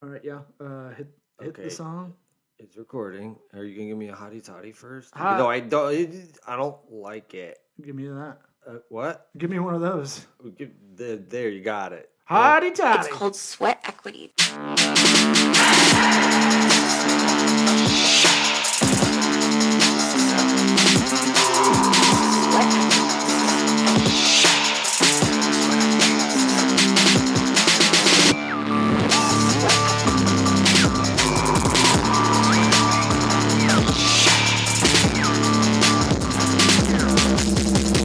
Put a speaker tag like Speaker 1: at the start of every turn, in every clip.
Speaker 1: All right, yeah. Hit the
Speaker 2: Okay,
Speaker 1: song.
Speaker 2: it's recording. Are you gonna give me a hottie toddy first? Even
Speaker 1: Hot.
Speaker 2: though I don't like it.
Speaker 1: Give me that.
Speaker 2: What?
Speaker 1: Give me one of those.
Speaker 2: There, you got it.
Speaker 1: Hotty
Speaker 3: It's
Speaker 1: toddy.
Speaker 3: called SweatEquity.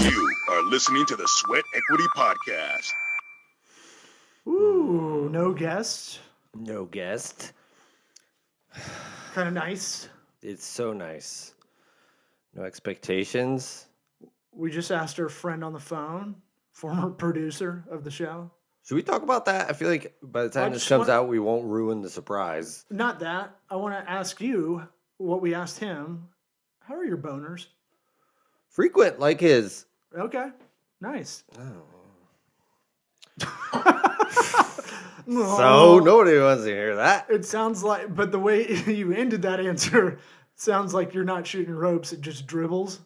Speaker 4: You are listening to the Sweat Equity Podcast.
Speaker 1: Ooh, no guest.
Speaker 2: No guest.
Speaker 1: Kind of nice.
Speaker 2: It's so nice. No expectations.
Speaker 1: We just asked our friend on the phone, former producer of the show.
Speaker 2: Should we talk about that? I feel like by the time this
Speaker 1: just
Speaker 2: comes
Speaker 1: want-
Speaker 2: out, we won't ruin the surprise.
Speaker 1: Not that. I want to ask you what we asked him. How are your boners?
Speaker 2: Frequent, like his.
Speaker 1: Okay, nice.
Speaker 2: So nobody wants to hear that.
Speaker 1: It sounds like, but the way you ended that answer sounds like you're not shooting ropes, it just dribbles.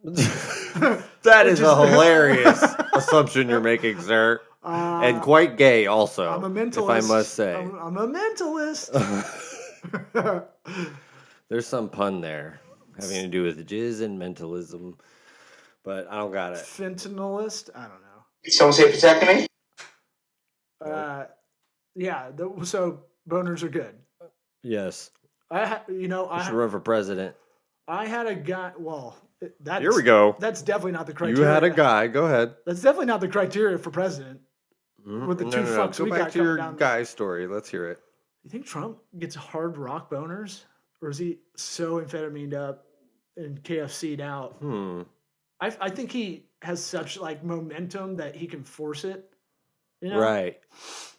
Speaker 2: That is a hilarious assumption you're making, sir. And quite gay, also.
Speaker 1: I'm a mentalist.
Speaker 2: If I must say.
Speaker 1: I'm a mentalist.
Speaker 2: There's some pun there having to do with jizz and mentalism, but I don't got it.
Speaker 1: Fentanylist? I don't know.
Speaker 5: Someone say protect me?
Speaker 1: Yeah, so boners are good.
Speaker 2: Yes.
Speaker 1: I
Speaker 2: should run for president.
Speaker 1: I had a guy. Well, that's,
Speaker 2: Here we go.
Speaker 1: That's definitely not the criteria.
Speaker 2: You had a guy. Go ahead.
Speaker 1: That's definitely not the criteria for president. With the two fucks
Speaker 2: Go
Speaker 1: we
Speaker 2: back
Speaker 1: got
Speaker 2: to
Speaker 1: coming
Speaker 2: your
Speaker 1: down.
Speaker 2: guy story. Let's hear it.
Speaker 1: You think Trump gets hard rock boners, or is he so amphetamine up and KFC'd out? I think he has such like momentum that he can force it. You know?
Speaker 2: Right.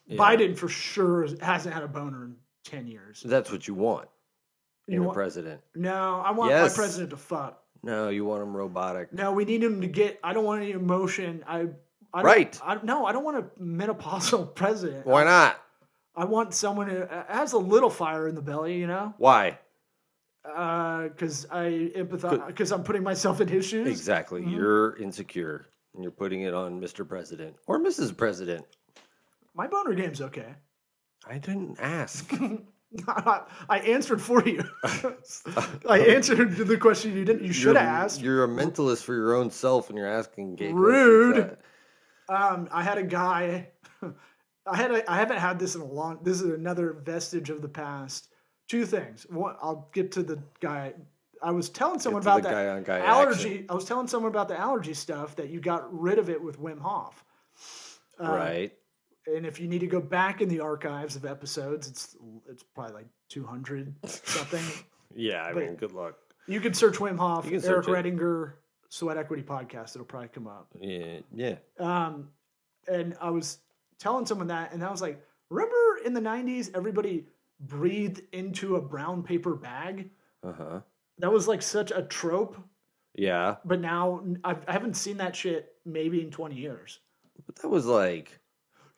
Speaker 2: Yeah.
Speaker 1: Biden for sure hasn't had a boner in 10 years.
Speaker 2: That's what you want in a president.
Speaker 1: No, I want my president to fuck.
Speaker 2: No, you want him robotic.
Speaker 1: No, we need him to get. I don't want any emotion. I don't want a menopausal president.
Speaker 2: Why not?
Speaker 1: I want someone who has a little fire in the belly. You know.
Speaker 2: Why?
Speaker 1: Because I empathize. Because I'm putting myself in his shoes.
Speaker 2: Exactly. Mm-hmm. You're insecure, and you're putting it on Mr. President or Mrs. President.
Speaker 1: My boner game's okay.
Speaker 2: I didn't ask.
Speaker 1: I answered for you. I answered the question you didn't. You should have asked.
Speaker 2: You're a mentalist for your own self, and you're asking gay
Speaker 1: rude. I had a guy. I haven't had this in a long. This is another vestige of the past. Two things. One, I'll get to the guy. I was telling someone about that allergy. Action. I was telling someone about the allergy stuff that you got rid of it with Wim Hof.
Speaker 2: Right.
Speaker 1: And if you need to go back in the archives of episodes, it's probably like 200 something.
Speaker 2: Yeah, I mean, good luck.
Speaker 1: You can search Wim Hof, Eric Redinger, SweatEquity podcast. It'll probably come up.
Speaker 2: Yeah.
Speaker 1: And I was telling someone that, and I was like, remember in the 90s, everybody breathed into a brown paper bag?
Speaker 2: Uh-huh.
Speaker 1: That was like such a trope.
Speaker 2: Yeah.
Speaker 1: But now I haven't seen that shit maybe in 20 years.
Speaker 2: But that was like,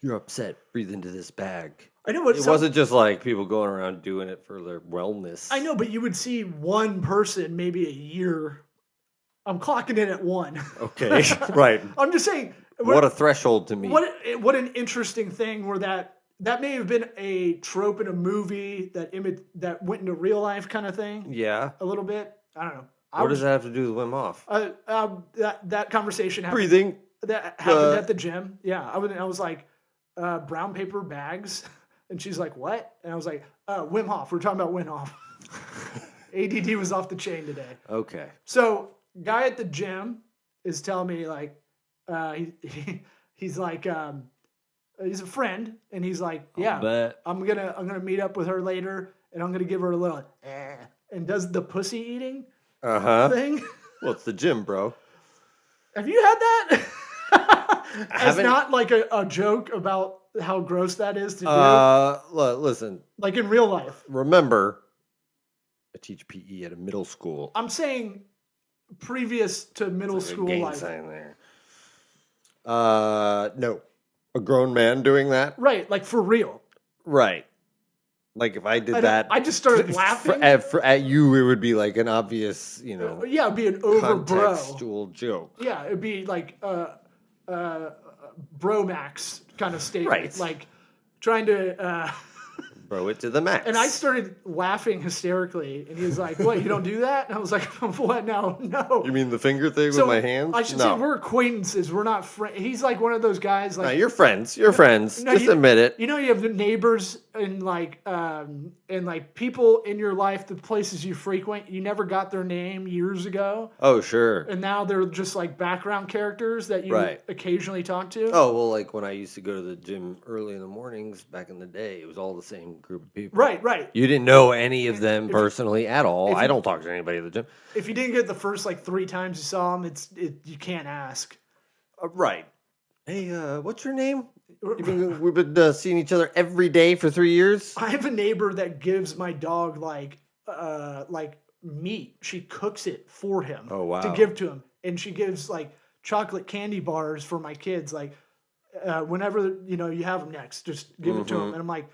Speaker 2: you're upset, breathe into this bag.
Speaker 1: I know, but
Speaker 2: it wasn't just like people going around doing it for their wellness.
Speaker 1: I know, but you would see one person maybe a year. I'm clocking in at one.
Speaker 2: Okay, right.
Speaker 1: I'm just saying.
Speaker 2: What a threshold to me.
Speaker 1: What an interesting thing where that may have been a trope in a movie that went into real life kind of thing.
Speaker 2: Yeah.
Speaker 1: A little bit. I don't know.
Speaker 2: What does that have to do with Wim Hof?
Speaker 1: That conversation happened.
Speaker 2: Breathing.
Speaker 1: That happened at the gym. Yeah. I was like, brown paper bags. And she's like, what? And I was like, Wim Hof. We're talking about Wim Hof. ADD was off the chain today.
Speaker 2: Okay.
Speaker 1: So, guy at the gym is telling me like, he's like, he's a friend, and he's like, yeah, I'm gonna meet up with her later, and I'm gonna give her a little, and does the pussy eating thing.
Speaker 2: Well, it's the gym, bro.
Speaker 1: Have you had that? It's not like a joke about how gross that is to do.
Speaker 2: Listen.
Speaker 1: Like in real life.
Speaker 2: Remember, I teach PE at a middle school.
Speaker 1: I'm saying previous to middle school life.
Speaker 2: Sign there. No. A grown man doing that?
Speaker 1: Right, like for real.
Speaker 2: Right. Like if I did
Speaker 1: And
Speaker 2: that,
Speaker 1: I just started laughing.
Speaker 2: At you, it would be like an obvious,
Speaker 1: Yeah, it'd be an over bro.
Speaker 2: contextual joke.
Speaker 1: Yeah, it'd be like bromax kind of statement,
Speaker 2: Right.
Speaker 1: like trying to.
Speaker 2: Bro it to the max.
Speaker 1: And I started laughing hysterically, and he was like, "What? You don't do that?" And I was like, "What? No."
Speaker 2: You mean the finger thing
Speaker 1: So
Speaker 2: with my hands?
Speaker 1: I should say we're acquaintances. We're not friends. He's like one of those guys. Like
Speaker 2: No, you're friends. You're friends.
Speaker 1: No,
Speaker 2: Just admit it.
Speaker 1: You know, you have the neighbors and people in your life, the places you frequent. You never got their name years ago,
Speaker 2: Oh, sure.
Speaker 1: and now they're just like background characters that you
Speaker 2: Right.
Speaker 1: occasionally talk to.
Speaker 2: Oh, well, like when I used to go to the gym early in the mornings back in the day, it was all the same group of people.
Speaker 1: Right.
Speaker 2: You didn't know any of them personally at all.
Speaker 1: if
Speaker 2: I
Speaker 1: you-
Speaker 2: don't talk to anybody at the gym.
Speaker 1: If you didn't get the first like 3 times you saw him, you can't ask.
Speaker 2: Right. Hey, what's your name? We've been seeing each other every day for 3 years.
Speaker 1: I have a neighbor that gives my dog like meat. She cooks it for him.
Speaker 2: Oh, wow.
Speaker 1: To give to him, and she gives like chocolate candy bars for my kids. Like whenever you have them next, just give it to them. And I'm like,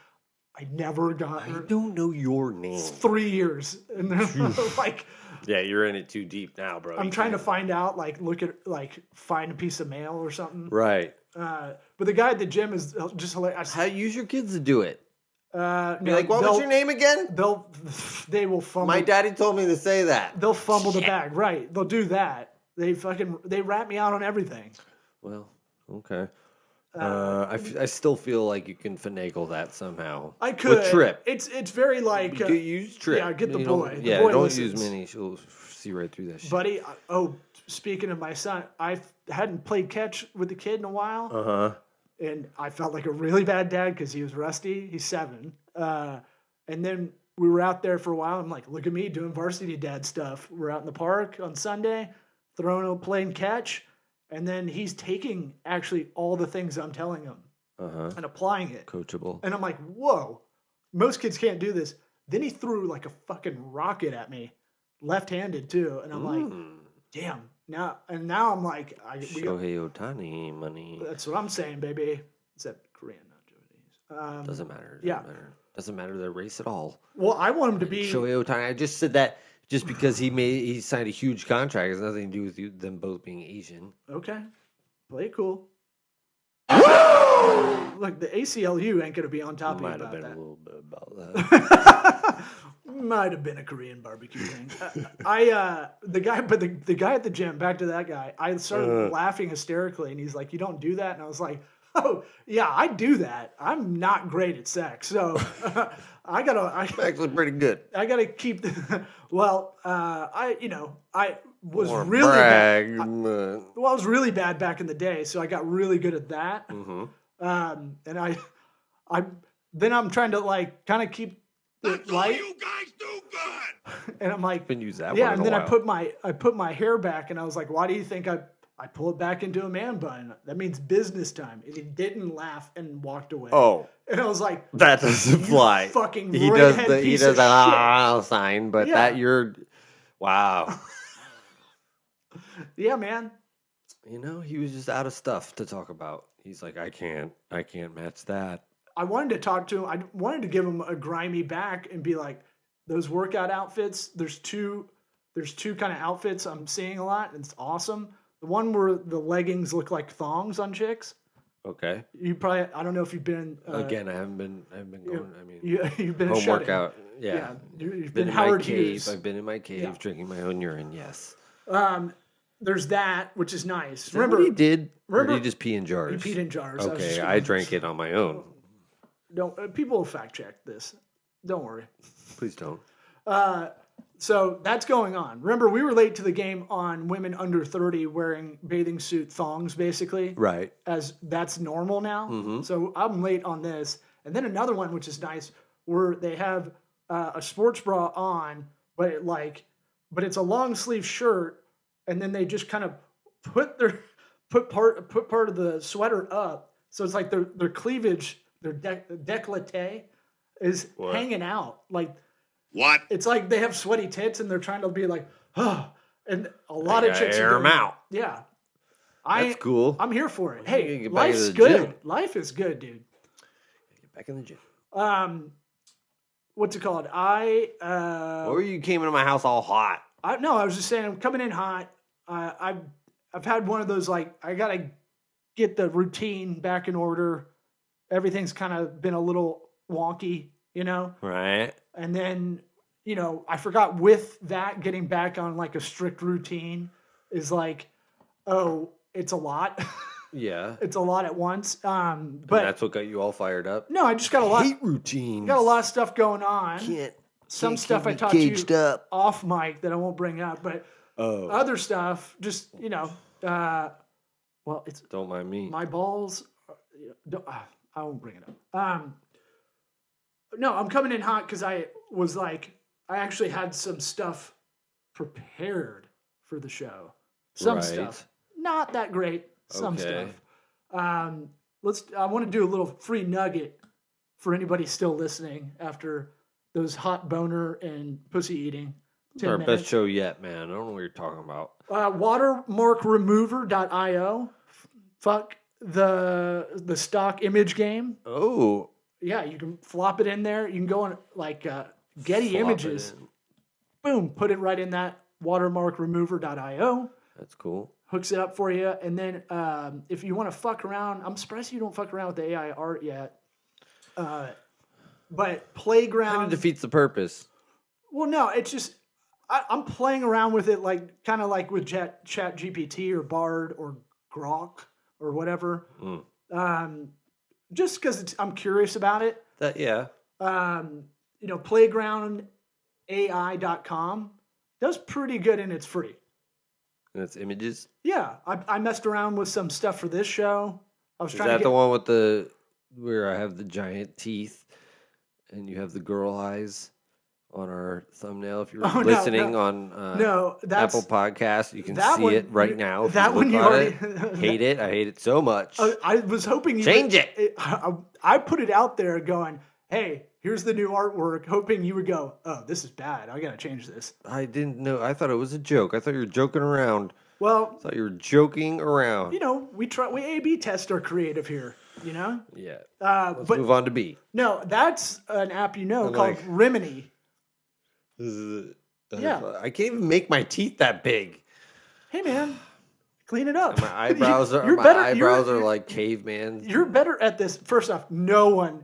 Speaker 1: I never got.
Speaker 2: I don't know your name.
Speaker 1: 3 years, and they're like.
Speaker 2: Yeah, you're in it too deep now, bro.
Speaker 1: I'm trying to find out, find a piece of mail or something.
Speaker 2: Right.
Speaker 1: But the guy at the gym is just hilarious.
Speaker 2: How use your kids to do it? Be
Speaker 1: No,
Speaker 2: like, what was your name again?
Speaker 1: They will fumble.
Speaker 2: My daddy told me to say that.
Speaker 1: They'll fumble the bag. Right. They'll do that. They rat me out on everything.
Speaker 2: Well, okay. I still feel like you can finagle that somehow.
Speaker 1: I could.
Speaker 2: With Trip.
Speaker 1: It's very like.
Speaker 2: You use Trip.
Speaker 1: Yeah, get the
Speaker 2: You
Speaker 1: boy.
Speaker 2: don't-
Speaker 1: The
Speaker 2: Yeah,
Speaker 1: boy
Speaker 2: don't
Speaker 1: listens.
Speaker 2: use Minnie. She'll see right through that shit.
Speaker 1: Buddy, speaking of my son, I hadn't played catch with the kid in a while.
Speaker 2: Uh-huh.
Speaker 1: And I felt like a really bad dad because he was rusty. He's 7. And then we were out there for a while. I'm like, look at me doing varsity dad stuff. We're out in the park on Sunday, playing catch. And then he's taking actually all the things I'm telling him and applying it.
Speaker 2: Coachable.
Speaker 1: And I'm like, whoa, most kids can't do this. Then he threw like a fucking rocket at me, left-handed too. And I'm like, damn. Now I'm like,
Speaker 2: Shohei Ohtani money.
Speaker 1: that's what I'm saying, baby. Is that Korean, not Japanese?
Speaker 2: Doesn't matter.
Speaker 1: yeah.
Speaker 2: Doesn't matter their race at all.
Speaker 1: Well, I want him to be.
Speaker 2: Shohei Ohtani. I just said that just because he signed a huge contract. It has nothing to do with them both being Asian.
Speaker 1: Okay. Play it cool. Look, the ACLU ain't going to be on top of you
Speaker 2: Might have
Speaker 1: about
Speaker 2: been
Speaker 1: that.
Speaker 2: a little bit about that.
Speaker 1: Might have been a Korean barbecue thing. The guy at the gym, back to that guy, I started laughing hysterically, and he's like, "You don't do that?" And I was like, "Oh, yeah, I do that. I'm not great at sex, so
Speaker 2: It's actually pretty good.
Speaker 1: I gotta keep the, I was
Speaker 2: Or
Speaker 1: really
Speaker 2: brag,
Speaker 1: bad.
Speaker 2: but-
Speaker 1: I was really bad back in the day, so I got really good at that. And then I'm trying to like kind of keep it light.
Speaker 4: You guys do good.
Speaker 1: And I'm like,
Speaker 2: Been used that
Speaker 1: yeah.
Speaker 2: one in
Speaker 1: And
Speaker 2: a
Speaker 1: then
Speaker 2: while.
Speaker 1: I put my hair back, and I was like, why do you think I pull it back into a man bun? That means business time. And he didn't laugh and walked away.
Speaker 2: Oh,
Speaker 1: And I was like,
Speaker 2: that doesn't fly.
Speaker 1: fucking
Speaker 2: he does
Speaker 1: redhead
Speaker 2: the
Speaker 1: piece of
Speaker 2: sign, but
Speaker 1: Yeah.
Speaker 2: that you're wow.
Speaker 1: yeah, man.
Speaker 2: He was just out of stuff to talk about. He's like, I can't match that.
Speaker 1: I wanted to talk to him. I wanted to give him a grimy back and be like, those workout outfits, there's two kind of outfits I'm seeing a lot, and it's awesome. The one where the leggings look like thongs on chicks.
Speaker 2: Okay.
Speaker 1: You probably, I don't know if you've been
Speaker 2: Again, I haven't been going. I mean,
Speaker 1: you've been
Speaker 2: home
Speaker 1: shut-in.
Speaker 2: workout. Yeah.
Speaker 1: You've been
Speaker 2: in
Speaker 1: Howard
Speaker 2: my cave.
Speaker 1: Hughes.
Speaker 2: I've been in my cave
Speaker 1: Yeah.
Speaker 2: drinking my own urine. Yes.
Speaker 1: There's that, which is nice.
Speaker 2: Is that what he did? Or
Speaker 1: remember-
Speaker 2: did he just pee in jars?
Speaker 1: He peed in jars.
Speaker 2: Okay, I drank it on my own.
Speaker 1: Don't people will fact check this. Don't worry.
Speaker 2: Please don't.
Speaker 1: So that's going on. Remember, we were late to the game on women under 30 wearing bathing suit thongs, basically.
Speaker 2: Right.
Speaker 1: As that's normal now.
Speaker 2: Mm-hmm.
Speaker 1: So I'm late on this. And then another one, which is nice, where they have a sports bra on, but it's a long sleeve shirt, and then they just kind of put part of the sweater up, so it's like their cleavage, their décolleté is hanging out. Like
Speaker 4: What?
Speaker 1: it's like they have sweaty tits, and they're trying to be like, oh, and a lot of
Speaker 2: gotta
Speaker 1: chicks
Speaker 2: air
Speaker 1: are
Speaker 2: 'em
Speaker 1: doing
Speaker 2: out.
Speaker 1: that. Yeah,
Speaker 2: That's cool.
Speaker 1: I'm here for it.
Speaker 2: You gotta
Speaker 1: Hey,
Speaker 2: get back
Speaker 1: life's
Speaker 2: to the
Speaker 1: good.
Speaker 2: gym.
Speaker 1: Life is good, dude.
Speaker 2: Get back in the gym.
Speaker 1: what's it called?
Speaker 2: Or you came into my house all hot.
Speaker 1: No, I was just saying I'm coming in hot. I've had one of those, like, I gotta get the routine back in order. Everything's kind of been a little wonky, you know?
Speaker 2: Right.
Speaker 1: And then, you know, I forgot with that getting back on like a strict routine is like, oh, it's a lot.
Speaker 2: Yeah.
Speaker 1: It's a lot at once. But
Speaker 2: and that's what got you all fired up.
Speaker 1: No, I just got a lot.
Speaker 2: Hate routines.
Speaker 1: Got a lot of stuff going on. Some stuff I taught you off mic that I won't bring up, but other stuff, just, you know, well, it's
Speaker 2: don't mind me.
Speaker 1: My balls. I won't bring it up. No, I'm coming in hot because I was like, I actually had some stuff prepared for the show. Some stuff, not that great. Some stuff. I want to do a little free nugget for anybody still listening after those hot boner and pussy eating.
Speaker 2: It's our best show yet, man. I don't know what you're talking about.
Speaker 1: Watermarkremover.io. Fuck the stock image game.
Speaker 2: Oh.
Speaker 1: Yeah, you can flop it in there. You can go on like Getty Images. Boom, put it right in that watermarkremover.io.
Speaker 2: That's cool.
Speaker 1: Hooks it up for you. And then if you want to fuck around, I'm surprised you don't fuck around with the AI art yet. But Playground
Speaker 2: kind of defeats the purpose.
Speaker 1: Well, no, it's just I'm playing around with it, like kind of like with chatgpt or Bard or Grok or whatever. Just because I'm curious about it. You know, playgroundai.com does pretty good and it's free.
Speaker 2: And it's images?
Speaker 1: Yeah. I messed around with some stuff for this show.
Speaker 2: Is that the one with where I have the giant teeth and you have the girl eyes on our thumbnail? If you're listening on Apple Podcasts, you can see it right now.
Speaker 1: That one you already
Speaker 2: hate it. I hate it so much.
Speaker 1: I was hoping you
Speaker 2: change it.
Speaker 1: I put it out there going, hey, here's the new artwork, hoping you would go, oh, this is bad. I got to change this.
Speaker 2: I didn't know. I thought it was a joke. I thought you were joking around.
Speaker 1: Well,
Speaker 2: I thought you were joking around.
Speaker 1: You know, we A/B test our creative here, you know?
Speaker 2: Yeah. Let's move on to B.
Speaker 1: No, that's an app called Rimini.
Speaker 2: Yeah. I can't even make my teeth that big.
Speaker 1: Hey, man. Clean it up.
Speaker 2: And my eyebrows are like caveman.
Speaker 1: You're better at this. First off, no one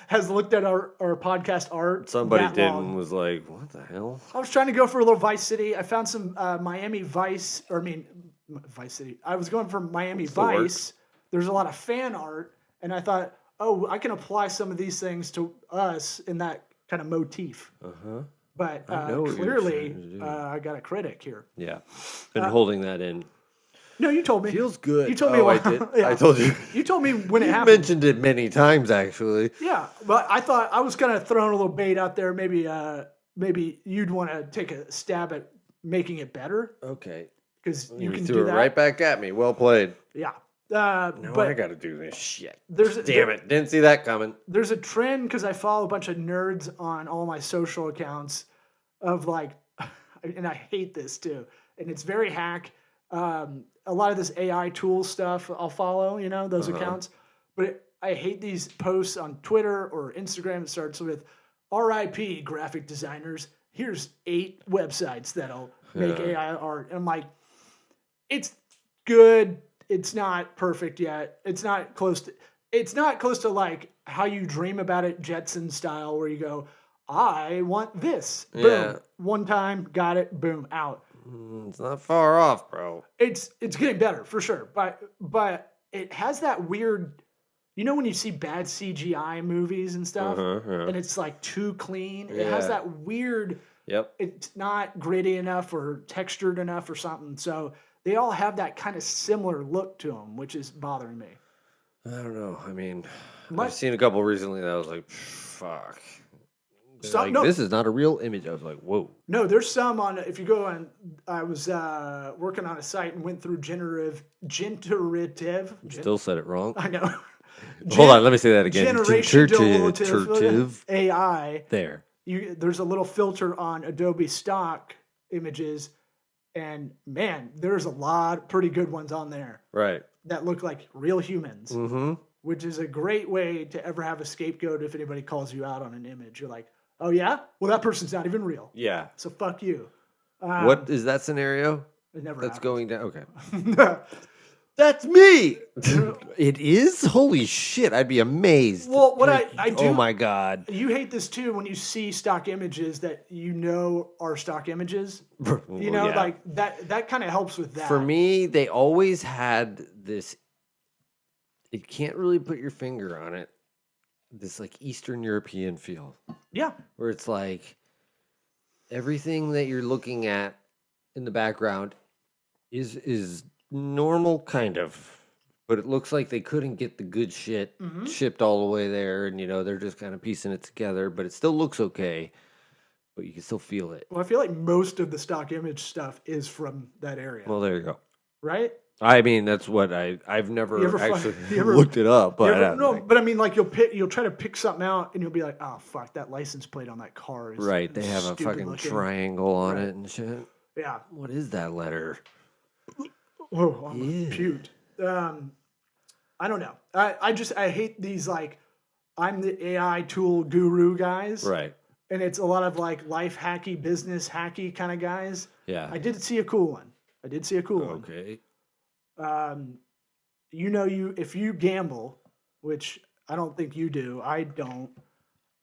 Speaker 1: has looked at our podcast art.
Speaker 2: Somebody did and was like, what the hell?
Speaker 1: I was trying to go for a little Vice City. I found some Miami Vice, Vice City. I was going for Miami Vice. There's a lot of fan art. And I thought, oh, I can apply some of these things to us in that kind of motif. But clearly, I got a critic here.
Speaker 2: Yeah. Been holding that in.
Speaker 1: No, you told me.
Speaker 2: Feels good.
Speaker 1: You told me.
Speaker 2: I did. Yeah. I told you.
Speaker 1: You told me when it happened.
Speaker 2: You mentioned it many times, actually.
Speaker 1: Yeah, but I thought I was kind of throwing a little bait out there. Maybe you'd want to take a stab at making it better.
Speaker 2: Okay.
Speaker 1: Because you can
Speaker 2: threw
Speaker 1: do
Speaker 2: it
Speaker 1: that.
Speaker 2: Right back at me. Well played.
Speaker 1: Yeah.
Speaker 2: But I got to do this shit. Damn it. Didn't see that coming.
Speaker 1: There's a trend because I follow a bunch of nerds on all my social accounts of like, and I hate this too, and it's very hack. A lot of this AI tool stuff I'll follow, you know, those accounts. But I hate these posts on Twitter or Instagram. It starts with RIP graphic designers. Here's 8 websites that'll make AI art. And I'm like, it's good. It's not perfect yet. It's not close to like how you dream about it, Jetson style, where you go, I want this. Boom. One time, got it, boom, out.
Speaker 2: It's not far off, bro.
Speaker 1: It's getting better for sure, but it has that weird, you know, when you see bad CGI movies and stuff, and it's like too clean. It has that weird.
Speaker 2: Yep.
Speaker 1: It's not gritty enough or textured enough or something. So they all have that kind of similar look to them, which is bothering me.
Speaker 2: I don't know. I mean, I've seen a couple recently that I was like, fuck. This is not a real image. I was like, whoa. No,
Speaker 1: there's some on, if you go on, I was working on a site and went through generative.
Speaker 2: Still said it wrong.
Speaker 1: I know.
Speaker 2: Hold on, let me say that again.
Speaker 1: Generative AI.
Speaker 2: There.
Speaker 1: There's a little filter on Adobe stock images, and man, there's a lot of pretty good ones on there.
Speaker 2: Right.
Speaker 1: That look like real humans. Mm-hmm. Which is a great way to ever have a scapegoat if anybody calls you out on an image. You're like, Oh, yeah? Well, that person's not even real.
Speaker 2: Yeah.
Speaker 1: So fuck you.
Speaker 2: What is that scenario?
Speaker 1: It never
Speaker 2: That's
Speaker 1: happens.
Speaker 2: going down. Okay. That's me. It is? Holy shit. I'd be amazed.
Speaker 1: Well, what I do.
Speaker 2: Oh my God.
Speaker 1: You hate this too when you see stock images that you know are stock images. You know, like that kind of helps with that.
Speaker 2: For me, they always had this. You can't really put your finger on it. This like Eastern European feel.
Speaker 1: Yeah.
Speaker 2: Where it's like everything that you're looking at in the background is normal, kind of, but it looks like they couldn't get the good shit shipped all the way there, and they're just kind of piecing it together, but it still looks okay, but you can still feel it.
Speaker 1: Well, I feel like most of the stock image stuff is from that area.
Speaker 2: Well, there you go.
Speaker 1: Right?
Speaker 2: I mean, that's what I've never actually looked it up, but
Speaker 1: but I mean, like you'll try to pick something out, and you'll be like, oh fuck, that license plate on that car is
Speaker 2: right. They have a fucking triangle on it and shit.
Speaker 1: Yeah.
Speaker 2: What is that letter?
Speaker 1: Oh, I'm puked. I don't know. I hate these like I'm the AI tool guru guys.
Speaker 2: Right.
Speaker 1: And it's a lot of like life hacky, business hacky kind of guys.
Speaker 2: Yeah.
Speaker 1: I did see a cool one.
Speaker 2: Okay.
Speaker 1: If you gamble, which I don't think you do, I don't.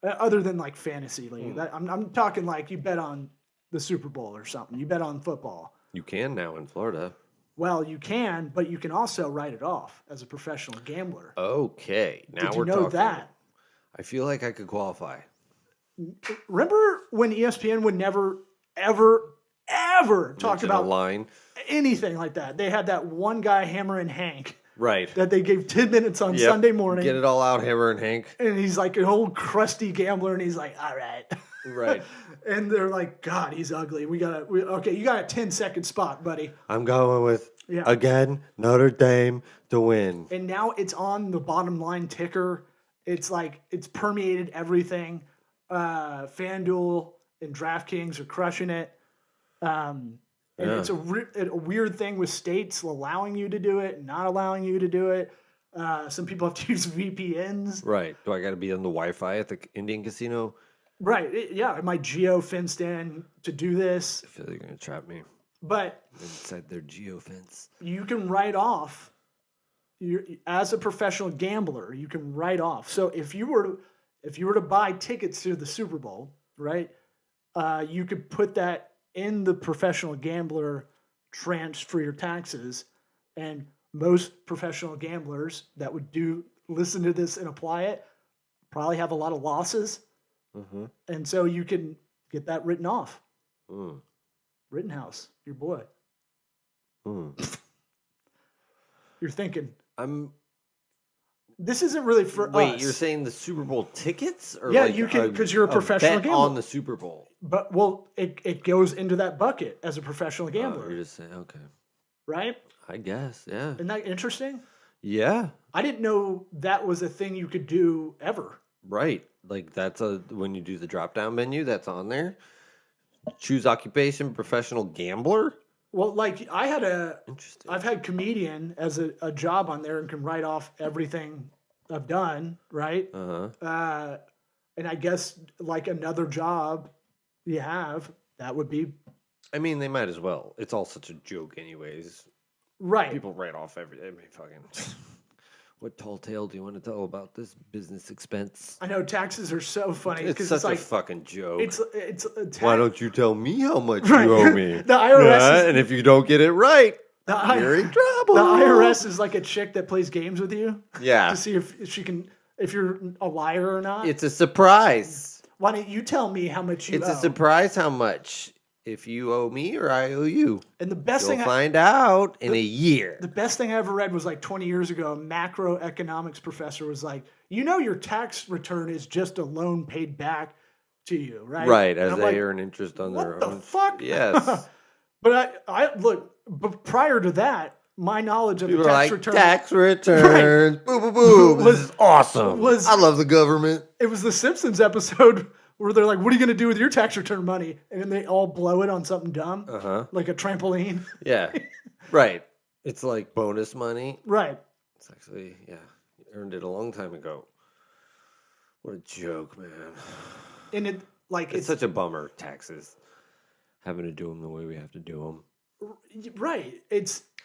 Speaker 1: Other than like fantasy league, I'm talking like you bet on the Super Bowl or something. You bet on football.
Speaker 2: You can now in Florida.
Speaker 1: Well, you can, but you can also write it off as a professional gambler.
Speaker 2: Okay, now
Speaker 1: Did
Speaker 2: we're
Speaker 1: you know
Speaker 2: talking.
Speaker 1: that?
Speaker 2: I feel like I could qualify.
Speaker 1: Remember when ESPN would never, ever talk about
Speaker 2: a line,
Speaker 1: anything like that? They had that one guy, Hammer and Hank,
Speaker 2: right?
Speaker 1: That they gave 10 minutes on Sunday morning.
Speaker 2: Get it all out, Hammer and Hank.
Speaker 1: And he's like an old crusty gambler, and he's like, all right.
Speaker 2: Right.
Speaker 1: And they're like, God, he's ugly. You got a 10-second spot, buddy.
Speaker 2: I'm going with, again, Notre Dame to win.
Speaker 1: And now it's on the bottom line ticker. It's like, it's permeated everything. FanDuel and DraftKings are crushing it. And it's a weird thing with states allowing you to do it and not allowing you to do it. Some people have to use VPNs.
Speaker 2: Right. Do I got to be on the Wi-Fi at the Indian casino?
Speaker 1: Right. Am I geo-fenced in to do this?
Speaker 2: I feel they're going to trap me.
Speaker 1: But
Speaker 2: inside their geo-fence.
Speaker 1: You can write off. As a professional gambler, you can write off. So if you were to buy tickets to the Super Bowl, right, you could put that in the professional gambler tranche for your taxes, and most professional gamblers that would listen to this and apply it probably have a lot of losses, and so you can get that written off. Rittenhouse, your boy. You're thinking. This isn't really for us.
Speaker 2: Wait, you're saying the Super Bowl tickets? Or
Speaker 1: yeah, you can, because you're a professional gambler.
Speaker 2: On the Super Bowl.
Speaker 1: But, it goes into that bucket as a professional gambler.
Speaker 2: You're just saying, okay.
Speaker 1: Right?
Speaker 2: I guess, yeah.
Speaker 1: Isn't that interesting?
Speaker 2: Yeah.
Speaker 1: I didn't know that was a thing you could do ever.
Speaker 2: Right. Like, when you do the drop-down menu, that's on there. Choose occupation, professional gambler?
Speaker 1: Well, like I've had comedian as a job on there and can write off everything I've done, right? And I guess like another job you have, that would be.
Speaker 2: I mean, they might as well. It's all such a joke anyways.
Speaker 1: Right.
Speaker 2: People write off everything. I mean, fucking. What tall tale do you want to tell about this business expense?
Speaker 1: I know taxes are so funny.
Speaker 2: It's such a fucking joke.
Speaker 1: It's
Speaker 2: why don't you tell me how much you owe me?
Speaker 1: The IRS
Speaker 2: and if you don't get it right, you're in trouble.
Speaker 1: The IRS is like a chick that plays games with you.
Speaker 2: Yeah.
Speaker 1: To see if you're a liar or not.
Speaker 2: It's a surprise.
Speaker 1: Why don't you tell me how much you owe?
Speaker 2: It's a surprise how much. If you owe me or I owe you.
Speaker 1: And the best
Speaker 2: You'll find out in a year.
Speaker 1: The best thing I ever read was like 20 years ago. A macroeconomics professor was like, your tax return is just a loan paid back to you, right?
Speaker 2: Right, as they earn interest on their own.
Speaker 1: What the fuck?
Speaker 2: Yes.
Speaker 1: But but prior to that, my knowledge of the tax return.
Speaker 2: Tax returns. Right. Boo, boo, boo. This is awesome. I love the government.
Speaker 1: It was the Simpsons episode where they're like, what are you going to do with your tax return money? And then they all blow it on something dumb, like a trampoline.
Speaker 2: Yeah, right. It's like bonus money.
Speaker 1: Right.
Speaker 2: It's actually, you earned it a long time ago. What a joke, man.
Speaker 1: And Like
Speaker 2: it's such a bummer, taxes, having to do them the way we have to do them.
Speaker 1: Right.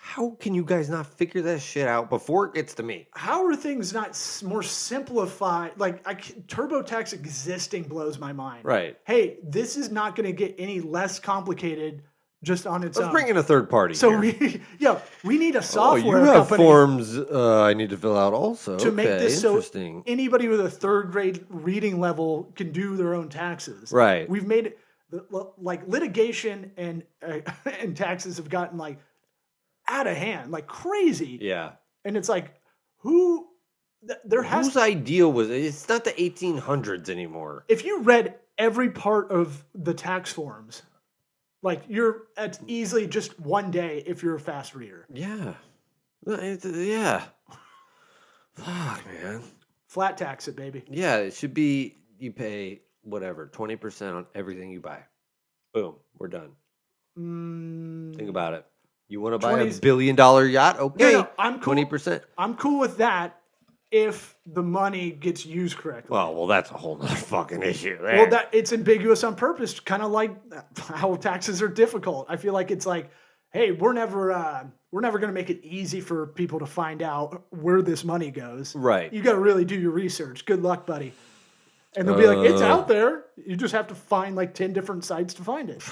Speaker 2: How can you guys not figure that shit out before it gets to me?
Speaker 1: How are things not more simplified? Like TurboTax existing blows my mind.
Speaker 2: Right.
Speaker 1: Hey, this is not going to get any less complicated just on its own.
Speaker 2: Let's bring in a third party.
Speaker 1: So
Speaker 2: here.
Speaker 1: we need a software
Speaker 2: you have
Speaker 1: company
Speaker 2: forms I need to fill out also
Speaker 1: to make this so
Speaker 2: interesting.
Speaker 1: Anybody with a third grade reading level can do their own taxes.
Speaker 2: Right.
Speaker 1: We've made it like litigation and taxes have gotten like out of hand, like crazy.
Speaker 2: Yeah.
Speaker 1: And it's like, whose
Speaker 2: idea was it? It's not the 1800s anymore.
Speaker 1: If you read every part of the tax forms, like it's easily just one day if you're a fast reader.
Speaker 2: Yeah. Yeah. Fuck, man.
Speaker 1: Flat tax it, baby.
Speaker 2: Yeah, it should be you pay whatever, 20% on everything you buy. Boom, we're done. Think about it. You want to buy $1 billion yacht? Okay,
Speaker 1: no, I'm cool.
Speaker 2: 20%.
Speaker 1: I'm cool with that if the money gets used correctly.
Speaker 2: Well, that's a whole nother fucking issue. There.
Speaker 1: Well, that it's ambiguous on purpose, kind of like how taxes are difficult. I feel like it's like, hey, we're never going to make it easy for people to find out where this money goes.
Speaker 2: Right.
Speaker 1: You got to really do your research. Good luck, buddy. And they'll be like, it's out there. You just have to find like 10 different sites to find it.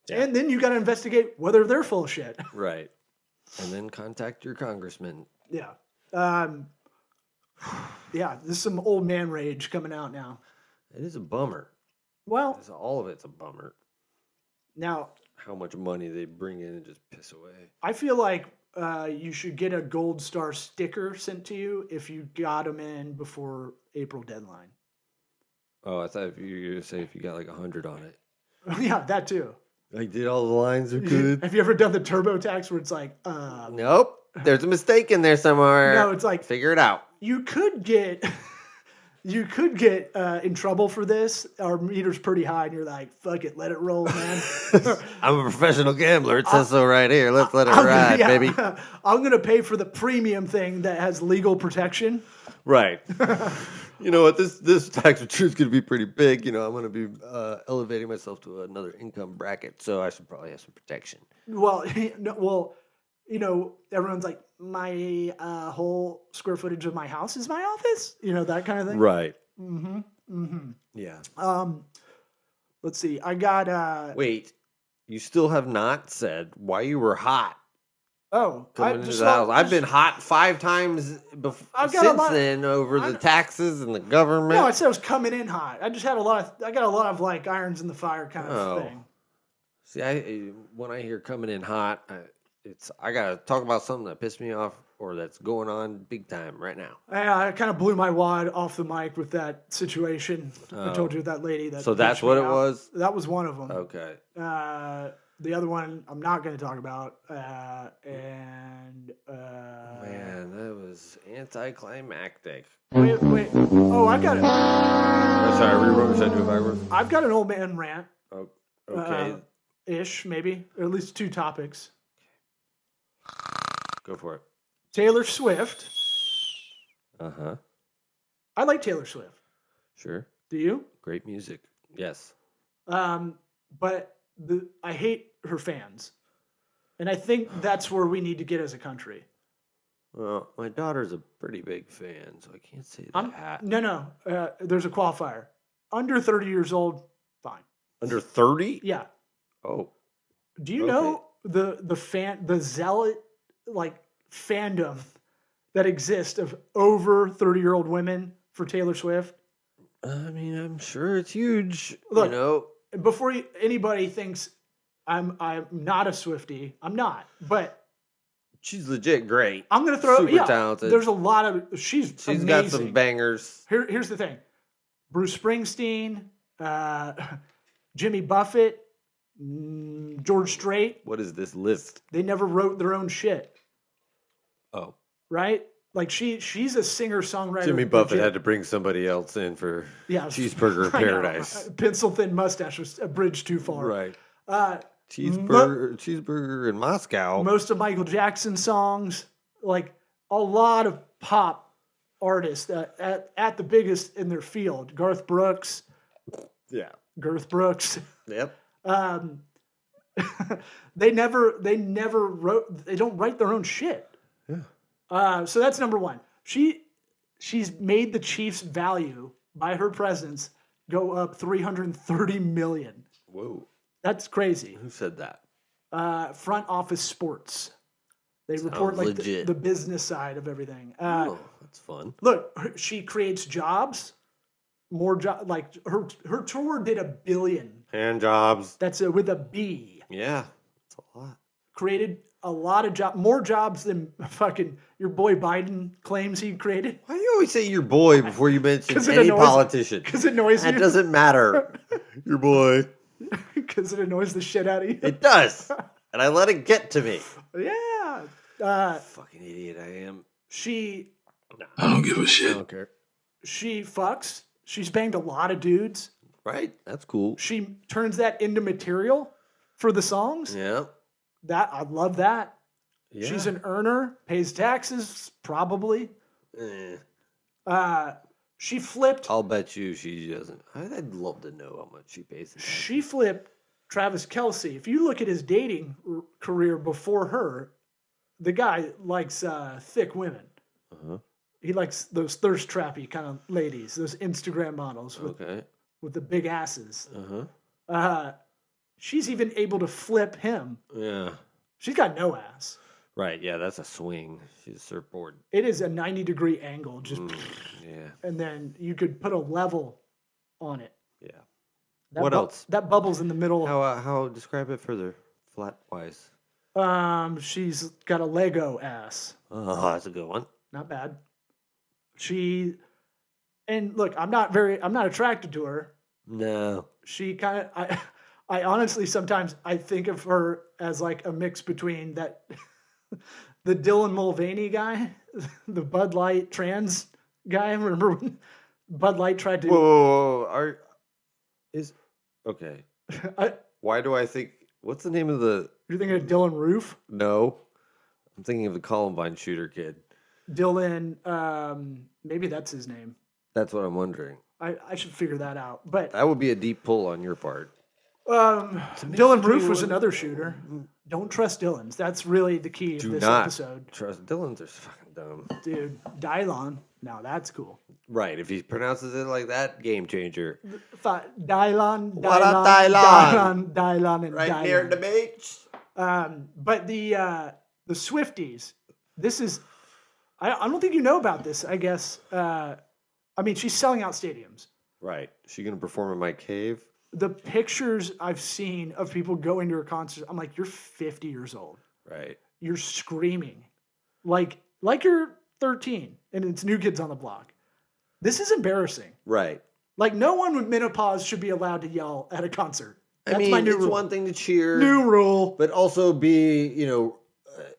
Speaker 1: Yeah. And then you got to investigate whether they're full of shit.
Speaker 2: Right. And then contact your congressman.
Speaker 1: Yeah. Yeah, this is some old man rage coming out now.
Speaker 2: It is a bummer.
Speaker 1: Well,
Speaker 2: all of it's a bummer.
Speaker 1: Now,
Speaker 2: how much money they bring in and just piss away.
Speaker 1: I feel like you should get a gold star sticker sent to you if you got them in before April deadline.
Speaker 2: Oh, I thought you were going to say if you got like 100 on it.
Speaker 1: Yeah, that too.
Speaker 2: Like, did all the lines are good?
Speaker 1: Have you ever done the TurboTax where it's like,
Speaker 2: nope, there's a mistake in there somewhere.
Speaker 1: No, it's like,
Speaker 2: figure it out.
Speaker 1: You could get in trouble for this. Our meter's pretty high, and you're like, fuck it, let it roll, man.
Speaker 2: I'm a professional gambler. It says so right here. Let's let it ride, baby.
Speaker 1: I'm going to pay for the premium thing that has legal protection.
Speaker 2: Right. You know what? This tax return is going to be pretty big. You know, I'm going to be elevating myself to another income bracket, so I should probably have some protection.
Speaker 1: Well, you know, everyone's like, my whole square footage of my house is my office. You know, that kind of thing.
Speaker 2: Right.
Speaker 1: Mm-hmm. Mm-hmm.
Speaker 2: Yeah.
Speaker 1: Let's see. I got.
Speaker 2: Wait, you still have not said why you were hot.
Speaker 1: Oh,
Speaker 2: coming into the house. I've been hot 5 times since then over the taxes and the government.
Speaker 1: No, I said I was coming in hot. I just had I got a lot of like irons in the fire kind of thing.
Speaker 2: See, when I hear coming in hot, I gotta talk about something that pissed me off or that's going on big time right now.
Speaker 1: I kind of blew my wad off the mic with that situation. I told you that lady that.
Speaker 2: So that's what it was?
Speaker 1: That was one of them.
Speaker 2: Okay.
Speaker 1: The other one I'm not going to talk about.
Speaker 2: Man, that was anticlimactic.
Speaker 1: Wait. Oh, I got it.
Speaker 2: Sorry, should I do it backwards?
Speaker 1: I've got an old man rant.
Speaker 2: Oh, okay.
Speaker 1: Ish, maybe. Or at least 2 topics.
Speaker 2: Go for it.
Speaker 1: Taylor Swift.
Speaker 2: Uh-huh.
Speaker 1: I like Taylor Swift.
Speaker 2: Sure.
Speaker 1: Do you?
Speaker 2: Great music. Yes.
Speaker 1: But I hate her fans. And I think that's where we need to get as a country.
Speaker 2: Well, my daughter's a pretty big fan, so I can't say that.
Speaker 1: No. There's a qualifier. Under 30 years old, fine.
Speaker 2: Under 30?
Speaker 1: Yeah.
Speaker 2: Oh.
Speaker 1: Do you know the zealot like fandom that exists of over 30-year-old women for Taylor Swift?
Speaker 2: I mean, I'm sure it's huge.
Speaker 1: Look,
Speaker 2: you know,
Speaker 1: before anybody thinks I'm not a Swiftie, I'm not. But
Speaker 2: she's legit great.
Speaker 1: I'm gonna throw
Speaker 2: super talented.
Speaker 1: There's a lot of she's amazing.
Speaker 2: Got some bangers.
Speaker 1: Here's the thing: Bruce Springsteen, Jimmy Buffett, George Strait.
Speaker 2: What is this list?
Speaker 1: They never wrote their own shit.
Speaker 2: Oh,
Speaker 1: right. Like she's a singer-songwriter.
Speaker 2: Jimmy Buffett had to bring somebody else in for Cheeseburger Paradise.
Speaker 1: Pencil thin mustache was a bridge too far.
Speaker 2: Right. Cheeseburger in Moscow.
Speaker 1: Most of Michael Jackson's songs, like a lot of pop artists at the biggest in their field. Garth Brooks,
Speaker 2: Yeah.
Speaker 1: Girth Brooks.
Speaker 2: Yep.
Speaker 1: They don't write their own shit.
Speaker 2: Yeah.
Speaker 1: So that's number one. She's made the Chiefs' value by her presence go up 330 million.
Speaker 2: Whoa.
Speaker 1: That's crazy.
Speaker 2: Who said that?
Speaker 1: Front Office Sports. They
Speaker 2: Sounds
Speaker 1: report like
Speaker 2: legit.
Speaker 1: the business side of everything.
Speaker 2: That's fun.
Speaker 1: Look, she creates jobs. More job, like her tour did $1 billion.
Speaker 2: Hand jobs.
Speaker 1: That's with a B.
Speaker 2: Yeah, that's a lot.
Speaker 1: Created a lot of more jobs than fucking your boy Biden claims he created.
Speaker 2: Why do you always say your boy before you mention any politician?
Speaker 1: Because it annoys you.
Speaker 2: That doesn't matter. Your boy.
Speaker 1: Because it annoys the shit out of you.
Speaker 2: It does. And I let it get to me.
Speaker 1: Yeah.
Speaker 2: Fucking idiot I am.
Speaker 4: I don't give a shit.
Speaker 2: I don't care.
Speaker 1: She fucks. She's banged a lot of dudes.
Speaker 2: Right? That's cool.
Speaker 1: She turns that into material for the songs.
Speaker 2: Yeah.
Speaker 1: I love that.
Speaker 2: Yeah.
Speaker 1: She's an earner, pays taxes, probably. She flipped.
Speaker 2: I'll bet you she doesn't. I'd love to know how much she pays.
Speaker 1: She flipped Travis Kelce. If you look at his dating career before her, the guy likes thick women.
Speaker 2: Uh-huh.
Speaker 1: He likes those thirst trappy kind of ladies, those Instagram models with the big asses.
Speaker 2: Uh-huh.
Speaker 1: She's even able to flip him.
Speaker 2: Yeah.
Speaker 1: She's got no ass.
Speaker 2: Right. Yeah, that's a swing. She's a surfboard.
Speaker 1: It is a 90-degree angle. Just
Speaker 2: yeah.
Speaker 1: And then you could put a level on it.
Speaker 2: Yeah.
Speaker 1: What else? That bubble's in the middle.
Speaker 2: How describe it further, flat wise?
Speaker 1: She's got a Lego ass.
Speaker 2: Oh, that's a good one.
Speaker 1: Not bad. And look, I'm not attracted to her.
Speaker 2: No.
Speaker 1: She kind of, I honestly sometimes I think of her as like a mix between that, the Dylan Mulvaney guy, the Bud Light trans guy. Remember when Bud Light tried to?
Speaker 2: Whoa. Okay. Why do I think? What's the name of the?
Speaker 1: You're thinking of Dylan Roof?
Speaker 2: No, I'm thinking of the Columbine shooter kid.
Speaker 1: Dylan, maybe that's his name.
Speaker 2: That's what I'm wondering.
Speaker 1: I should figure that out. But
Speaker 2: that would be a deep pull on your part.
Speaker 1: Dylan Roof was another shooter. Don't trust Dylan's. That's really the key of this episode.
Speaker 2: Trust Dylan's are fucking dumb.
Speaker 1: Dude, Dylon. Now that's cool.
Speaker 2: Right. If he pronounces it like that, game changer.
Speaker 1: Dylon.
Speaker 2: What up, Dylon?
Speaker 1: Dylon, and
Speaker 2: right
Speaker 1: Dylon.
Speaker 2: near the beach.
Speaker 1: But the Swifties, this is, I don't think you know about this, I guess. I mean, she's selling out stadiums.
Speaker 2: Right. Is she going to perform in my cave?
Speaker 1: The pictures I've seen of people going to her concert, I'm like, you're 50 years old.
Speaker 2: Right.
Speaker 1: You're screaming. Like you're 13 and it's New Kids on the Block. This is embarrassing.
Speaker 2: Right.
Speaker 1: Like no one with menopause should be allowed to yell at a concert.
Speaker 2: That's my new rule. It's one thing to cheer.
Speaker 1: New rule.
Speaker 2: But also be,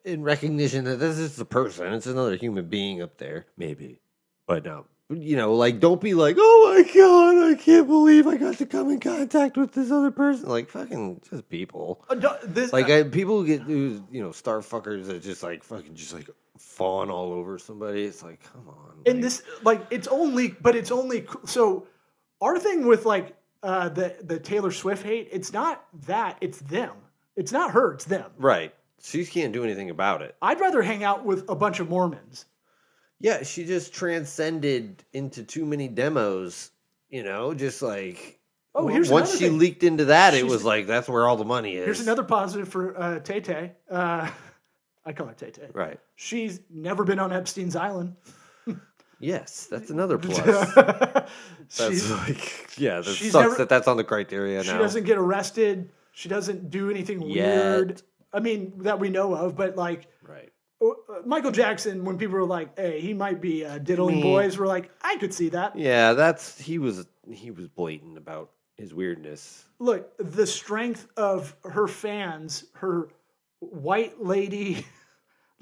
Speaker 2: in recognition that this is the person. It's another human being up there. Maybe. But no. Don't be like, oh my God, I can't believe I got to come in contact with this other person. Like, fucking, just people. People get, star fuckers that just like, fucking, just like fawn all over somebody. It's like, come on.
Speaker 1: And this, it's only, so our thing with the Taylor Swift hate, it's not that, it's them. It's not her, it's them.
Speaker 2: Right. She can't do anything about it.
Speaker 1: I'd rather hang out with a bunch of Mormons.
Speaker 2: Yeah, she just transcended into too many demos, just like...
Speaker 1: Oh, here's
Speaker 2: once she
Speaker 1: thing.
Speaker 2: Leaked into that, it was like, that's where all the money is.
Speaker 1: Here's another positive for Tay-Tay. I call her Tay-Tay.
Speaker 2: Right.
Speaker 1: She's never been on Epstein's Island.
Speaker 2: Yes, that's another plus. That sucks that's on the criteria now.
Speaker 1: She doesn't get arrested. She doesn't do anything weird. I mean, that we know of, but
Speaker 2: Right.
Speaker 1: Michael Jackson, when people were like, hey, he might be diddling boys, we're like, I could see that.
Speaker 2: Yeah, he was blatant about his weirdness.
Speaker 1: Look, the strength of her fans, her white lady,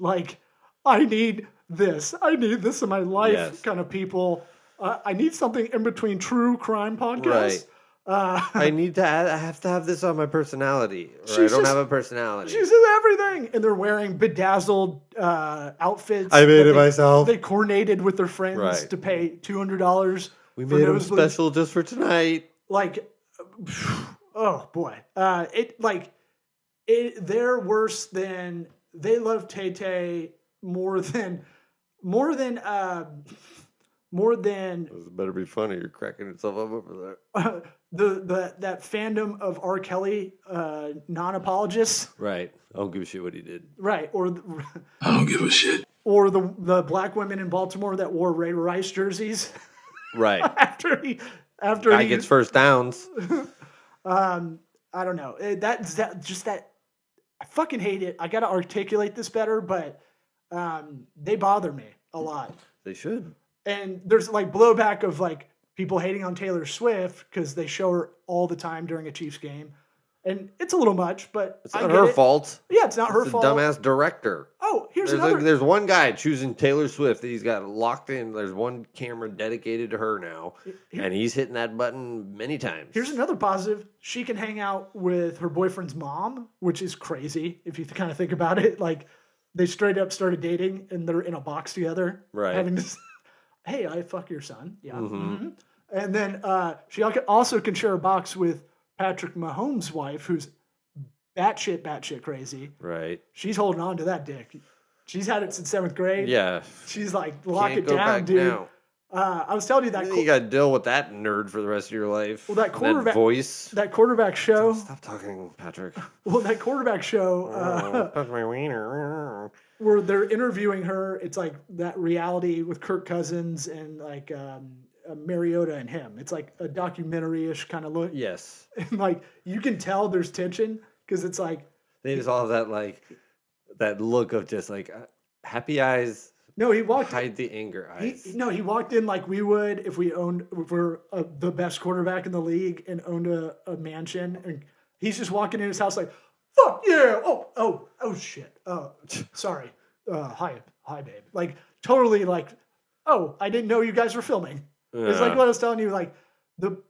Speaker 1: I need this in my life kind of people. I need something in between true crime podcasts.
Speaker 2: Right. I have to have this on my personality, or I don't have a personality.
Speaker 1: She says everything, and they're wearing bedazzled outfits.
Speaker 2: I made it myself.
Speaker 1: They coordinated with their friends to pay $200.
Speaker 2: We made them special just for tonight.
Speaker 1: Oh boy, they're worse than they love Tay Tay more than
Speaker 2: This better be funny. You're cracking yourself up over
Speaker 1: that fandom of R. Kelly non-apologists.
Speaker 2: Right. I don't give a shit what he did.
Speaker 1: Right.
Speaker 3: I don't give a shit.
Speaker 1: Or the black women in Baltimore that wore Ray Rice jerseys.
Speaker 2: Right.
Speaker 1: after he
Speaker 2: gets first downs.
Speaker 1: I don't know. I fucking hate it. I got to articulate this better, but they bother me a lot.
Speaker 2: They should.
Speaker 1: And there's like blowback of like people hating on Taylor Swift because they show her all the time during a Chiefs game. And it's a little much, but
Speaker 2: it's not her fault.
Speaker 1: Yeah, it's not her fault.
Speaker 2: Dumbass director.
Speaker 1: Oh,
Speaker 2: there's one guy choosing Taylor Swift that he's got locked in. There's one camera dedicated to her now, and he's hitting that button many times.
Speaker 1: Here's another positive. She can hang out with her boyfriend's mom, which is crazy if you kind of think about it. Like, they straight up started dating, and they're in a box together.
Speaker 2: Right.
Speaker 1: Having this, hey, I fuck your son. Yeah. Mm-hmm. And then she also can share a box with Patrick Mahomes' wife, who's batshit crazy.
Speaker 2: Right.
Speaker 1: She's holding on to that dick. She's had it since 7th grade.
Speaker 2: Yeah.
Speaker 1: She's like, lock it down, dude.
Speaker 2: Now.
Speaker 1: I was telling you that.
Speaker 2: You got to deal with that nerd for the rest of your life.
Speaker 1: Well, that quarterback
Speaker 2: voice.
Speaker 1: That quarterback show.
Speaker 2: Stop talking, Patrick.
Speaker 1: Well, that quarterback show.
Speaker 2: Touch my wiener.
Speaker 1: Where they're interviewing her. It's like that reality with Kirk Cousins and like Mariota and him. It's like a documentary-ish kind of look.
Speaker 2: Yes.
Speaker 1: And like you can tell there's tension because it's like
Speaker 2: they just all have that like that look of just like happy eyes.
Speaker 1: No, he walked
Speaker 2: hide the anger eyes.
Speaker 1: He walked in like we would if we're the best quarterback in the league and owned a mansion, and he's just walking in his house like, fuck yeah, oh shit, sorry, hi babe, like totally like, oh, I didn't know you guys were filming. Yeah. It's like what I was telling you, like the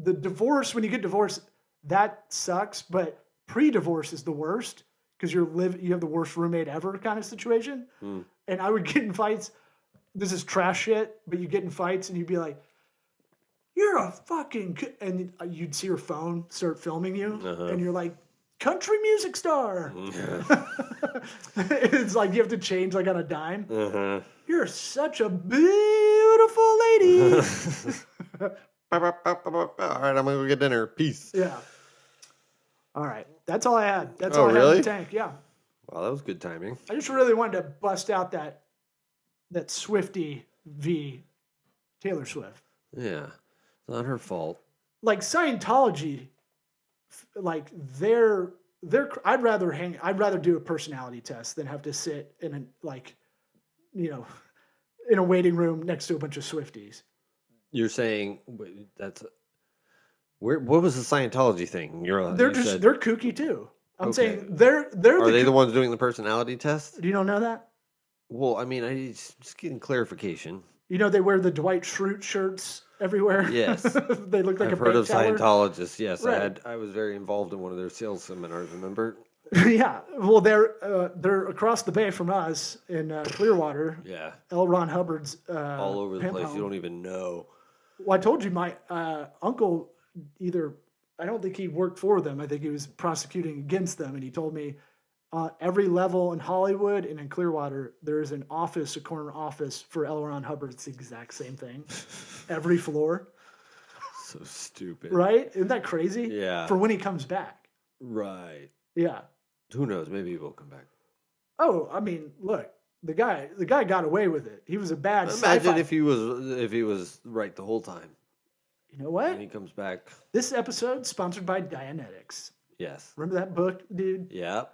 Speaker 1: divorce, when you get divorced, that sucks, but pre-divorce is the worst because you have the worst roommate ever kind of situation. And I would get in fights. This is trash shit, but you get in fights and you'd be like, you're a fucking... And you'd see her phone start filming you. And you're like, country music star. It's like you have to change like on a dime. You're such a beautiful lady.
Speaker 2: All right, I'm going to go get dinner. Peace.
Speaker 1: Yeah. All right. That's all I had. That's all I had in the tank. Yeah.
Speaker 2: Wow, that was good timing.
Speaker 1: I just really wanted to bust out that Swiftie v. Taylor Swift.
Speaker 2: Yeah, it's not her fault.
Speaker 1: Like Scientology, like I'd rather do a personality test than have to sit in a waiting room next to a bunch of Swifties.
Speaker 2: You're saying that's what was the Scientology thing?
Speaker 1: They're kooky too. I'm saying they're
Speaker 2: Are they the ones doing the personality test?
Speaker 1: You don't know that?
Speaker 2: Well, I mean, I just getting clarification.
Speaker 1: You know, they wear the Dwight Schrute shirts everywhere.
Speaker 2: Yes,
Speaker 1: they look like
Speaker 2: I've heard of
Speaker 1: teller.
Speaker 2: Scientologists. Yes,
Speaker 1: right.
Speaker 2: I was very involved in one of their sales seminars. Remember?
Speaker 1: Yeah. Well, they're across the bay from us in Clearwater.
Speaker 2: Yeah.
Speaker 1: L. Ron Hubbard's
Speaker 2: all over the place.
Speaker 1: Home.
Speaker 2: You don't even know.
Speaker 1: Well, I told you my uncle I don't think he worked for them. I think he was prosecuting against them. And he told me every level in Hollywood and in Clearwater, there is a corner office for L. Ron Hubbard. It's the exact same thing. Every floor.
Speaker 2: So stupid.
Speaker 1: Right? Isn't that crazy?
Speaker 2: Yeah.
Speaker 1: For when he comes back.
Speaker 2: Right.
Speaker 1: Yeah.
Speaker 2: Who knows? Maybe he will come back.
Speaker 1: Oh, I mean, look, the guy got away with it. He was a bad
Speaker 2: Imagine if he was right the whole time.
Speaker 1: You know what?
Speaker 2: And he comes back.
Speaker 1: This episode sponsored by Dianetics.
Speaker 2: Yes.
Speaker 1: Remember that book, dude?
Speaker 2: Yeah.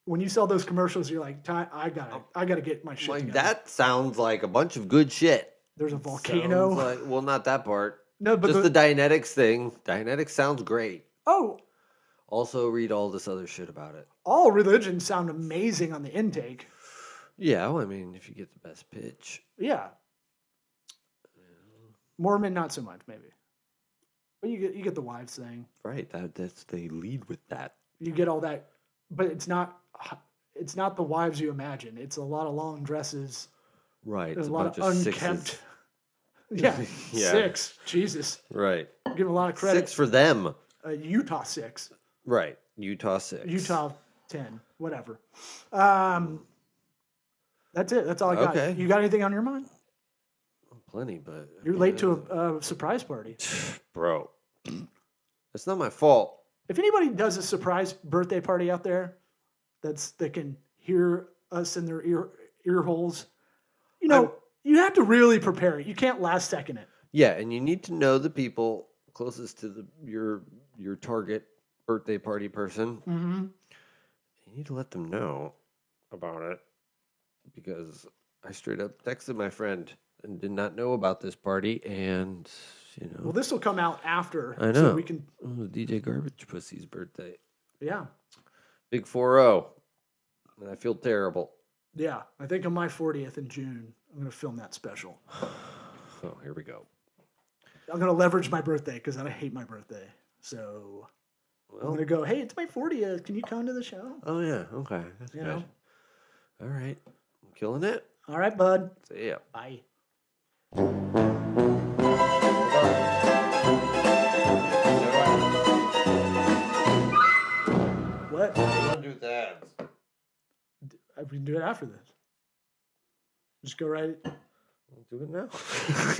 Speaker 1: When you saw those commercials, you're like, I gotta get my shit together.
Speaker 2: That sounds like a bunch of good shit.
Speaker 1: There's a volcano.
Speaker 2: Well, not that part.
Speaker 1: No, but
Speaker 2: just the Dianetics thing. Dianetics sounds great.
Speaker 1: Oh.
Speaker 2: Also, read all this other shit about it.
Speaker 1: All religions sound amazing on the intake.
Speaker 2: Yeah, well, I mean, if you get the best pitch.
Speaker 1: Yeah. Mormon, not so much, maybe. But you get the wives thing.
Speaker 2: Right. That's they lead with that.
Speaker 1: You get all that, but it's not the wives you imagine. It's a lot of long dresses.
Speaker 2: Right.
Speaker 1: There's a lot of unkempt.
Speaker 2: Yeah.
Speaker 1: 6. Jesus.
Speaker 2: Right.
Speaker 1: Give a lot of credit.
Speaker 2: 6 for them.
Speaker 1: Utah 6.
Speaker 2: Right. Utah 6.
Speaker 1: Utah 10. Whatever. That's it. That's all I got.
Speaker 2: Okay.
Speaker 1: You got anything on your mind?
Speaker 2: Plenty, but...
Speaker 1: You're late to a surprise party.
Speaker 2: Bro. It's not my fault.
Speaker 1: If anybody does a surprise birthday party out there that can hear us in their ear holes, you have to really prepare it. You can't last second it.
Speaker 2: Yeah, and you need to know the people closest to your target birthday party person.
Speaker 1: Mm-hmm.
Speaker 2: You need to let them know about it, because I straight up texted my friend and did not know about this party, and
Speaker 1: Well, this will come out after.
Speaker 2: I know.
Speaker 1: So we can.
Speaker 2: It was DJ Garbage Pussy's birthday.
Speaker 1: Yeah.
Speaker 2: Big 4-0. And I feel terrible.
Speaker 1: Yeah, I think on my 40th in June, I'm going to film that special.
Speaker 2: Oh, here we go.
Speaker 1: I'm going to leverage my birthday because I hate my birthday. So I'm going to go, hey, it's my 40th. Can you come to the show?
Speaker 2: Oh, yeah. Okay. That's good.
Speaker 1: Know?
Speaker 2: All right. I'm killing it.
Speaker 1: All right, bud.
Speaker 2: See ya.
Speaker 1: Bye. What?
Speaker 2: Don't do that.
Speaker 1: We can do it after this. Just go right.
Speaker 2: We'll do it now.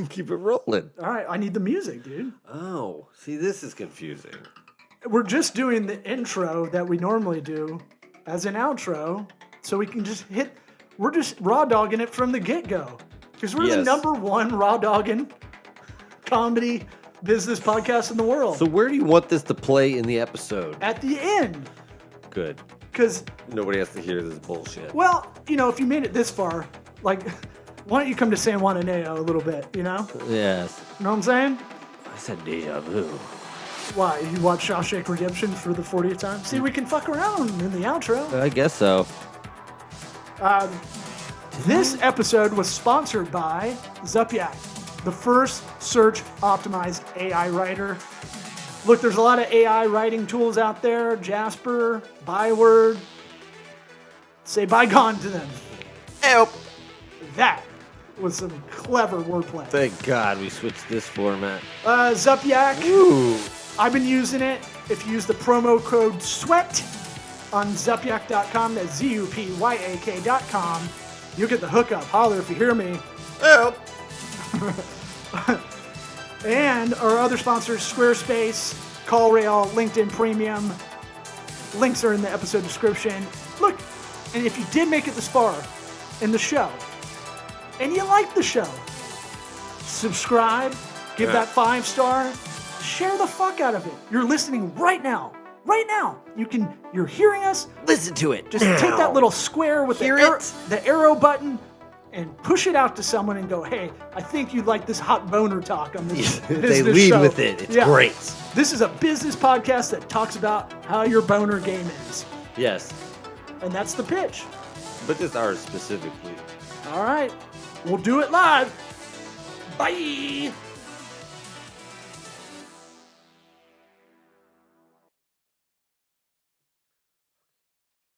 Speaker 2: Keep it rolling.
Speaker 1: All right, I need the music, dude.
Speaker 2: Oh, see, this is confusing.
Speaker 1: We're just doing the intro that we normally do as an outro, so we can just hit. We're just raw dogging it from the get-go because we're the number one raw dogging comedy business podcast in the world.
Speaker 2: So where do you want this to play in the episode?
Speaker 1: At the end.
Speaker 2: Good.
Speaker 1: Because
Speaker 2: nobody has to hear this bullshit.
Speaker 1: Well, if you made it this far, like, why don't you come to San Juananeo a little bit,
Speaker 2: Yes.
Speaker 1: You know what I'm saying?
Speaker 2: I said deja vu.
Speaker 1: Why? You watch Shawshank Redemption for the 40th time? See, we can fuck around in the outro.
Speaker 2: I guess so.
Speaker 1: This episode was sponsored by Zupyak, the first search-optimized AI writer. Look, there's a lot of AI writing tools out there. Jasper, Byword. Say bygone to them.
Speaker 2: Help.
Speaker 1: That was some clever wordplay.
Speaker 2: Thank God we switched this format.
Speaker 1: Zupyak.
Speaker 2: Ooh.
Speaker 1: I've been using it. If you use the promo code SWEAT on Zupyak.com, that's ZUPYAK.com, you'll get the hookup. Holler if you hear me.
Speaker 2: Help.
Speaker 1: And our other sponsors, Squarespace, CallRail, LinkedIn Premium. Links are in the episode description. Look, and if you did make it this far in the show, and you like the show, subscribe, give that 5-star, share the fuck out of it. You're listening right now. Right now. You're hearing us.
Speaker 2: Listen to it.
Speaker 1: Just take that little square with the arrow button and push it out to someone and go, hey, I think you'd like this hot boner talk on this
Speaker 2: They
Speaker 1: business
Speaker 2: lead
Speaker 1: show.
Speaker 2: with it. It's great.
Speaker 1: This is a business podcast that talks about how your boner game is.
Speaker 2: Yes.
Speaker 1: And that's the pitch.
Speaker 2: But just ours specifically.
Speaker 1: All right. We'll do it live. Bye.